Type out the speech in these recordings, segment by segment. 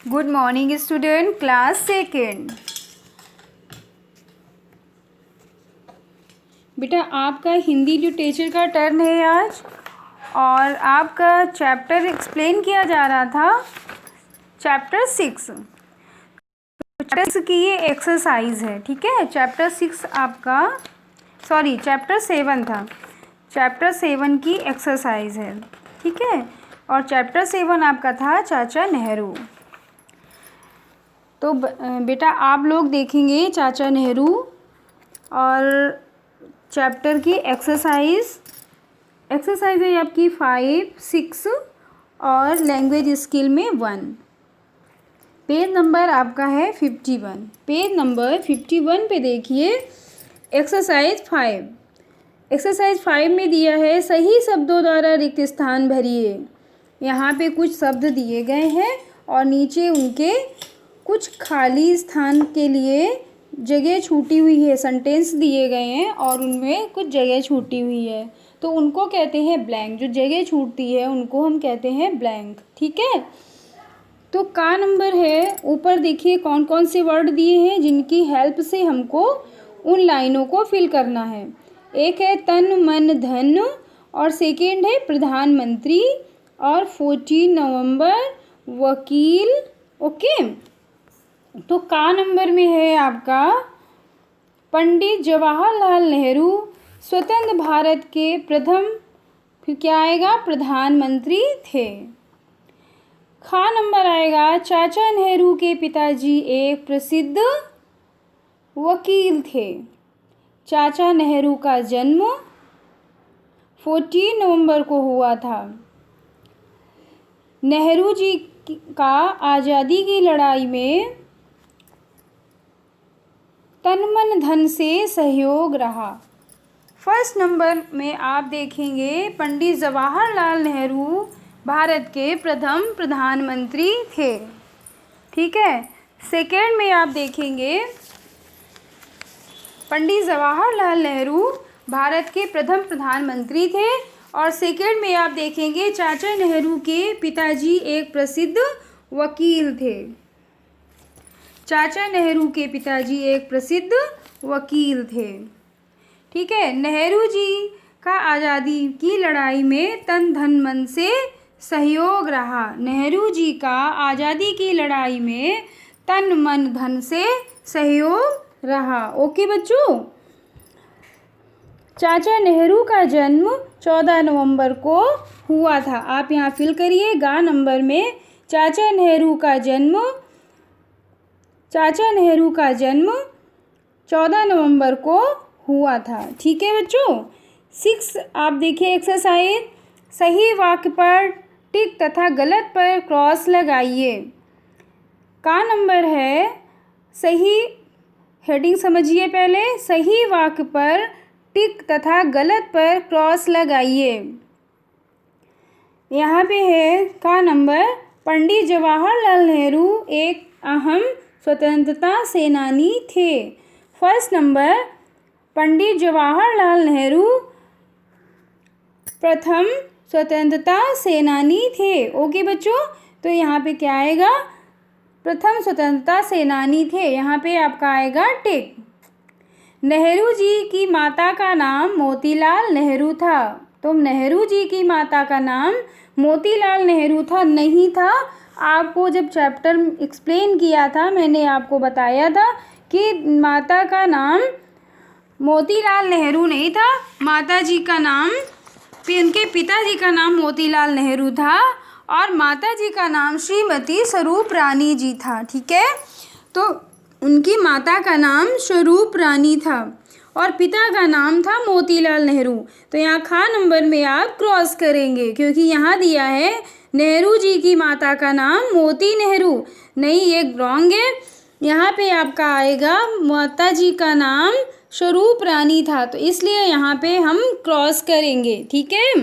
Good morning student, class second. बेटा आपका Hindi literature का टर्न है आज, और आपका चैप्टर एक्सप्लेन किया जा रहा था, चैप्टर 6। चैप्टर 6 की ये एक्सरसाइज है, ठीक है। चैप्टर 6 आपका चैप्टर 7 था। चैप्टर 7 की एक्सरसाइज है, ठीक है। और चैप्टर 7 आपका था चाचा नेहरू। तो बेटा आप लोग देखेंगे चाचा नेहरू और चैप्टर की एक्सरसाइज है आपकी 5, 6 और लैंग्वेज स्किल में 1। पेज नंबर आपका है 51। पेज नंबर 51 पे देखिए एक्सरसाइज 5। एक्सरसाइज 5 में दिया है सही शब्दों द्वारा रिक्त स्थान भरिए। यहाँ पे कुछ शब्द दिए गए हैं और नीचे उनके कुछ खाली स्थान के लिए जगह छूटी हुई है, सेंटेंस दिए गए हैं और उनमें कुछ जगह छूटी हुई है, तो उनको कहते हैं ब्लैंक। जो जगह छूटती है उनको हम कहते हैं ब्लैंक, ठीक है। तो का नंबर है, ऊपर देखिए कौन कौन से वर्ड दिए हैं जिनकी हेल्प से हमको उन लाइनों को फिल करना है। एक है तन मन धन, और सेकेंड है प्रधानमंत्री, और 14 नवंबर वकील। ओके, तो का नंबर में है आपका पंडित जवाहरलाल नेहरू स्वतंत्र भारत के प्रथम, फिर क्या आएगा, प्रधानमंत्री थे। खा नंबर आएगा चाचा नेहरू के पिताजी एक प्रसिद्ध वकील थे। चाचा नेहरू का जन्म 14 नवंबर को हुआ था। नेहरू जी का आज़ादी की लड़ाई में तन मन धन से सहयोग रहा। फर्स्ट नंबर में आप देखेंगे पंडित जवाहरलाल नेहरू भारत के प्रथम प्रधानमंत्री थे, ठीक है। सेकेंड में आप देखेंगे पंडित जवाहरलाल नेहरू भारत के प्रथम प्रधानमंत्री थे, और सेकेंड में आप देखेंगे चाचा नेहरू के पिताजी एक प्रसिद्ध वकील थे। चाचा नेहरू के पिताजी एक प्रसिद्ध वकील थे, ठीक है। नेहरू जी का आज़ादी की लड़ाई में तन धन मन से सहयोग रहा। नेहरू जी का आज़ादी की लड़ाई में तन मन धन से सहयोग रहा। ओके बच्चों, चाचा नेहरू का जन्म 14 नवंबर को हुआ था। आप यहाँ फिल करिए गा नंबर में चाचा नेहरू का जन्म 14 नवंबर को हुआ था, ठीक है बच्चों। 6 आप देखिए एक्सरसाइज, सही वाक्य पर टिक तथा गलत पर क्रॉस लगाइए। का नंबर है सही, हेडिंग समझिए पहले, सही वाक्य पर टिक तथा गलत पर क्रॉस लगाइए। यहाँ पे है का नंबर, पंडित जवाहरलाल नेहरू एक अहम स्वतंत्रता सेनानी थे। फर्स्ट नंबर, पंडित जवाहरलाल नेहरू प्रथम स्वतंत्रता सेनानी थे। ओके बच्चों, तो यहाँ पे क्या आएगा, प्रथम स्वतंत्रता सेनानी थे, यहाँ पे आपका आएगा टिक। नेहरू जी की माता का नाम मोतीलाल नेहरू था। तो नेहरू जी की माता का नाम मोतीलाल नेहरू था, नहीं था। आपको जब चैप्टर एक्सप्लेन किया था मैंने आपको बताया था कि माता का नाम मोतीलाल नेहरू नहीं था, माता जी का नाम, उनके पिताजी का नाम मोतीलाल नेहरू था और माता जी का नाम श्रीमती स्वरूप रानी जी था, ठीक है। तो उनकी माता का नाम स्वरूप रानी था और पिता का नाम था मोतीलाल नेहरू। तो यहाँ खा नंबर में आप क्रॉस करेंगे, क्योंकि यहाँ दिया है नेहरू जी की माता का नाम मोती नेहरू, नहीं, ये रॉन्ग है। यहाँ पे आपका आएगा माता जी का नाम स्वरूप रानी था, तो इसलिए यहाँ पे हम क्रॉस करेंगे, ठीक है।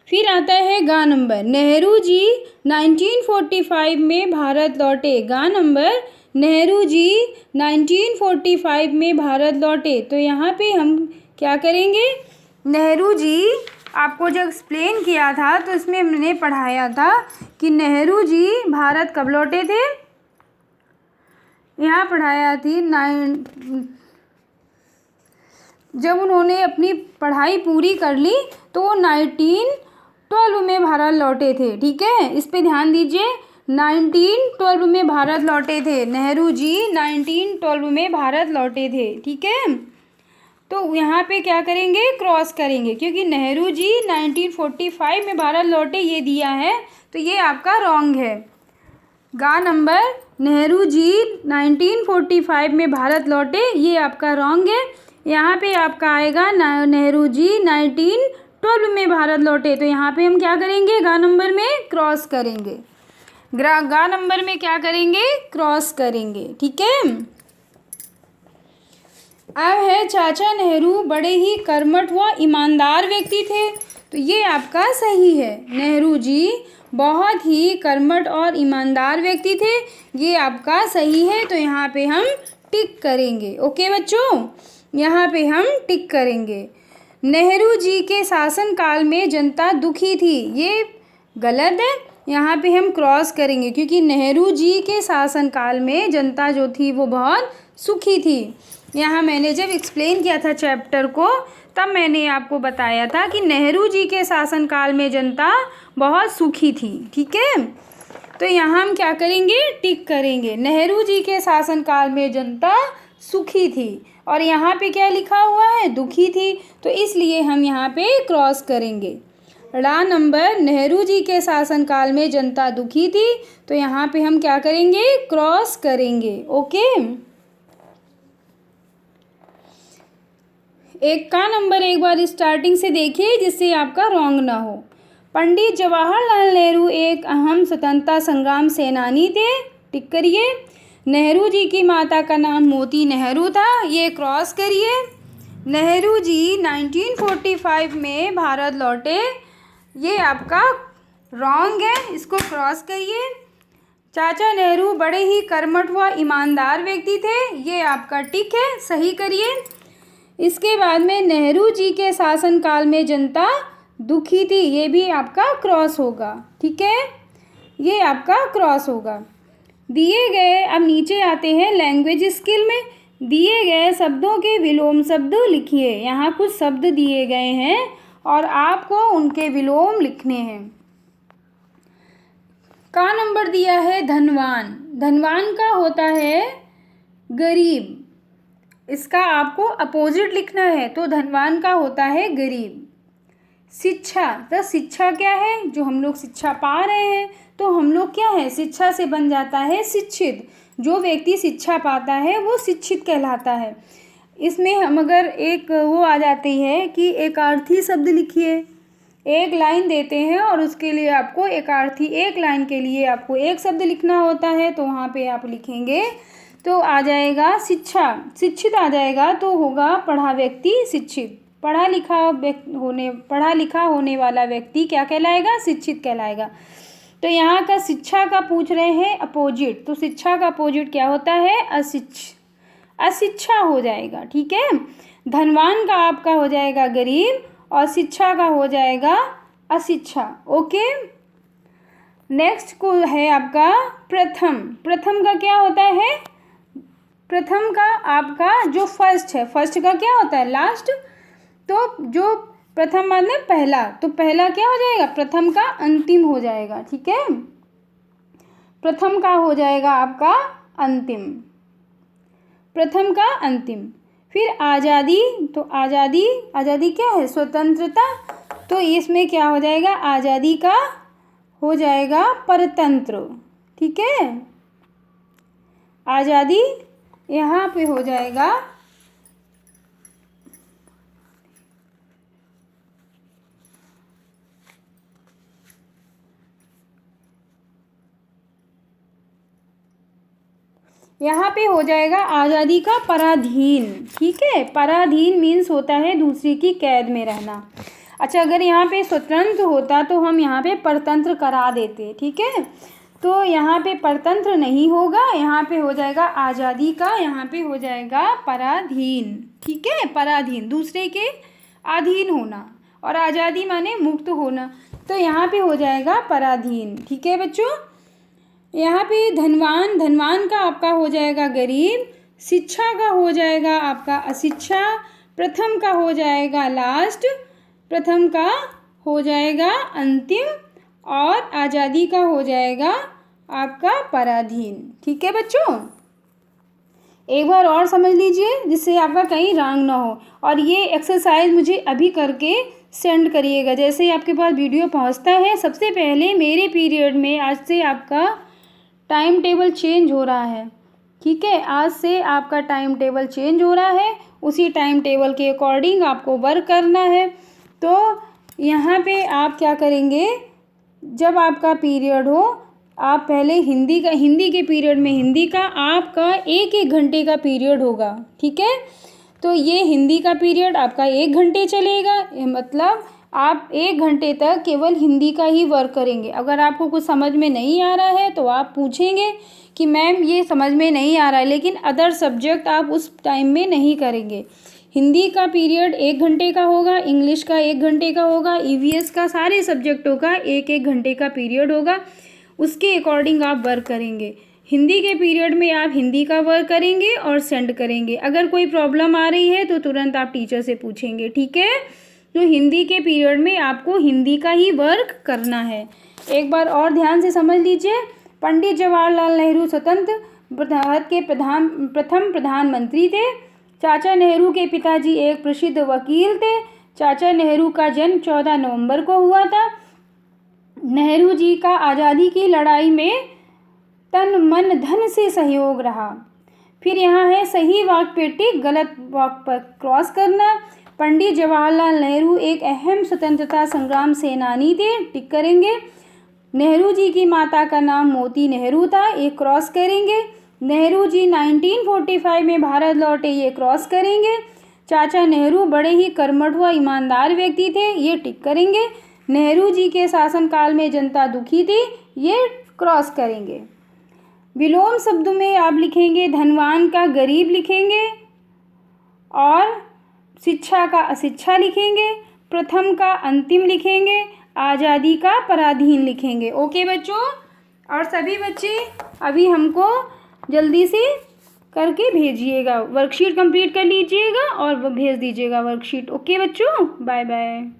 फिर आता है गा नंबर, नेहरू जी 1945 में भारत लौटे। गा नंबर, नेहरू जी 1945 में भारत लौटे। तो यहाँ पे हम क्या करेंगे, नेहरू जी आपको जब एक्सप्लेन किया था तो इसमें मैंने पढ़ाया था कि नेहरू जी भारत कब लौटे थे। यहाँ पढ़ाया थी जब उन्होंने अपनी पढ़ाई पूरी कर ली तो वो 1912 में भारत लौटे थे। ठीक है, इस पे ध्यान दीजिए। 1912 में भारत लौटे थे नेहरू जी, 1912 में भारत लौटे थे। ठीक है, तो यहाँ पे क्या करेंगे, क्रॉस करेंगे, क्योंकि नेहरू जी 1945 में भारत लौटे ये दिया है तो ये आपका रॉन्ग है। गा नंबर नेहरू जी 1945 में भारत लौटे ये आपका रॉन्ग है। यहाँ पे आपका आएगा नेहरू जी 1912 में भारत लौटे, तो यहाँ पे हम क्या करेंगे, गा नंबर में क्रॉस करेंगे। गा नंबर में क्या करेंगे, क्रॉस करेंगे। ठीक है, अब है चाचा नेहरू बड़े ही कर्मठ व ईमानदार व्यक्ति थे, तो ये आपका सही है। नेहरू जी बहुत ही कर्मठ और ईमानदार व्यक्ति थे, ये आपका सही है, तो यहाँ पे हम टिक करेंगे। ओके बच्चों, यहाँ पे हम टिक करेंगे। नेहरू जी के शासनकाल में जनता दुखी थी, ये गलत है, यहाँ पे हम क्रॉस करेंगे, क्योंकि नेहरू जी के शासनकाल में जनता जो थी वो बहुत सुखी थी। यहाँ मैंने जब एक्सप्लेन किया था चैप्टर को तब मैंने आपको बताया था कि नेहरू जी के शासनकाल में जनता बहुत सुखी थी। ठीक है, तो यहाँ हम क्या करेंगे, टिक करेंगे। नेहरू जी के शासनकाल में जनता सुखी थी और यहाँ पे क्या लिखा हुआ है, दुखी थी, तो इसलिए हम यहाँ पे क्रॉस करेंगे। ड़ा नंबर नेहरू जी के शासनकाल में जनता दुखी थी, तो यहाँ पे हम क्या करेंगे, क्रॉस करेंगे। ओके, एक का नंबर एक बार स्टार्टिंग से देखिए जिससे आपका रॉन्ग ना हो। पंडित जवाहरलाल नेहरू एक अहम स्वतंत्रता संग्राम सेनानी थे, टिक करिए। नेहरू जी की माता का नाम मोती नेहरू था, ये क्रॉस करिए। नेहरू जी 1945 में भारत लौटे, ये आपका रॉन्ग है, इसको क्रॉस करिए। चाचा नेहरू बड़े ही कर्मठ व ईमानदार व्यक्ति थे, ये आपका टिक है, सही करिए। इसके बाद में नेहरू जी के शासनकाल में जनता दुखी थी, ये भी आपका क्रॉस होगा। ठीक है, ये आपका क्रॉस होगा। दिए गए, अब नीचे आते हैं लैंग्वेज स्किल में। दिए गए शब्दों के विलोम शब्द लिखिए। यहाँ कुछ शब्द दिए गए हैं और आपको उनके विलोम लिखने हैं। का नंबर दिया है धनवान, धनवान का होता है गरीब, इसका आपको अपोजिट लिखना है, तो धनवान का होता है गरीब। शिक्षा, तो शिक्षा क्या है, जो हम लोग शिक्षा पा रहे हैं तो हम लोग क्या है, शिक्षा से बन जाता है शिक्षित। जो व्यक्ति शिक्षा पाता है वो शिक्षित कहलाता है। इसमें हम अगर एक वो आ जाती है कि एकार्थी शब्द लिखिए, एक लाइन देते हैं और उसके लिए आपको एकार्थी, एक लाइन के लिए आपको एक शब्द लिखना होता है, तो वहाँ पे आप लिखेंगे तो आ जाएगा शिक्षा, शिक्षित आ जाएगा, तो होगा पढ़ा व्यक्ति शिक्षित। पढ़ा लिखा होने वाला व्यक्ति क्या कहलाएगा, शिक्षित कहलाएगा। तो यहाँ का शिक्षा का पूछ रहे हैं अपोजिट, तो शिक्षा का अपोजिट क्या होता है, अशिक्षा हो जाएगा। ठीक है, धनवान का आपका हो जाएगा गरीब और शिक्षा का हो जाएगा अशिक्षा। ओके, नेक्स्ट को है आपका प्रथम। प्रथम का क्या होता है, प्रथम का आपका जो फर्स्ट है, फर्स्ट का क्या होता है, लास्ट, तो जो प्रथम मतलब पहला, तो पहला क्या हो जाएगा, प्रथम का अंतिम हो जाएगा। ठीक है, प्रथम का हो जाएगा आपका अंतिम, प्रथम का अंतिम। फिर आज़ादी, तो आज़ादी, आज़ादी क्या है, स्वतंत्रता, तो इसमें क्या हो जाएगा, आज़ादी का हो जाएगा परतंत्र। ठीक है, आज़ादी यहाँ पे हो जाएगा यहाँ पे हो जाएगा आज़ादी का पराधीन। ठीक है, पराधीन मीन्स होता है दूसरे की कैद में रहना। अच्छा, अगर यहाँ पे स्वतंत्र होता तो हम यहाँ पे परतंत्र करा देते। ठीक है, तो यहाँ पे परतंत्र नहीं होगा, यहाँ पे हो जाएगा आज़ादी का, यहाँ पे हो जाएगा पराधीन। ठीक है, पराधीन दूसरे के अधीन होना, और आज़ादी माने मुक्त होना, तो यहाँ पे हो जाएगा पराधीन। ठीक है बच्चों। यहाँ पे धनवान, धनवान का आपका हो जाएगा गरीब, शिक्षा का हो जाएगा आपका अशिक्षा, प्रथम का हो जाएगा लास्ट, प्रथम का हो जाएगा अंतिम, और आज़ादी का हो जाएगा आपका पराधीन। ठीक है बच्चों, एक बार और समझ लीजिए जिससे आपका कहीं रॉन्ग ना हो। और ये एक्सरसाइज मुझे अभी करके सेंड करिएगा जैसे ही आपके पास वीडियो पहुंचता है। सबसे पहले मेरे पीरियड में आज से आपका टाइम टेबल चेंज हो रहा है। ठीक है, आज से आपका टाइम टेबल चेंज हो रहा है, उसी टाइम टेबल के अकॉर्डिंग आपको वर्क करना है। तो यहाँ पे आप क्या करेंगे, जब आपका पीरियड हो आप पहले हिंदी के पीरियड में हिंदी का आपका 1-1 घंटे का पीरियड होगा। ठीक है, तो ये हिंदी का पीरियड आपका 1 घंटे चलेगा, मतलब आप 1 घंटे तक केवल हिंदी का ही वर्क करेंगे। अगर आपको कुछ समझ में नहीं आ रहा है तो आप पूछेंगे कि मैम ये समझ में नहीं आ रहा है, लेकिन अदर सब्जेक्ट आप उस टाइम में नहीं करेंगे। हिंदी का पीरियड 1 घंटे का होगा, इंग्लिश का 1 घंटे का होगा, ईवीएस का, सारे सब्जेक्टों का 1-1 घंटे का पीरियड होगा, उसके अकॉर्डिंग आप वर्क करेंगे। हिंदी के पीरियड में आप हिंदी का वर्क करेंगे और सेंड करेंगे। अगर कोई प्रॉब्लम आ रही है तो तुरंत आप टीचर से पूछेंगे। ठीक है, तो हिंदी के पीरियड में आपको हिंदी का ही वर्क करना है। एक बार और ध्यान से समझ लीजिए। पंडित जवाहरलाल नेहरू स्वतंत्र भारत के प्रथम प्रधानमंत्री थे। चाचा नेहरू के पिताजी एक प्रसिद्ध वकील थे। चाचा नेहरू का जन्म 14 नवंबर को हुआ था। नेहरू जी का आज़ादी की लड़ाई में तन मन धन से सहयोग रहा। फिर यहाँ है सही वाक्य पे टिक, गलत वाक्य पर क्रॉस करना। पंडित जवाहरलाल नेहरू एक अहम स्वतंत्रता संग्राम सेनानी थे, टिक करेंगे। नेहरू जी की माता का नाम मोती नेहरू था, एक क्रॉस करेंगे। नेहरू जी 1945 में भारत लौटे, ये क्रॉस करेंगे। चाचा नेहरू बड़े ही कर्मठ व ईमानदार व्यक्ति थे, ये टिक करेंगे। नेहरू जी के शासनकाल में जनता दुखी थी, ये क्रॉस करेंगे। विलोम शब्द में आप लिखेंगे धनवान का गरीब लिखेंगे, और शिक्षा का अशिक्षा लिखेंगे, प्रथम का अंतिम लिखेंगे, आज़ादी का पराधीन लिखेंगे। ओके बच्चों, और सभी बच्चे अभी हमको जल्दी से करके भेजिएगा, वर्कशीट कंप्लीट कर लीजिएगा और भेज दीजिएगा वर्कशीट। ओके बच्चों, बाय बाय।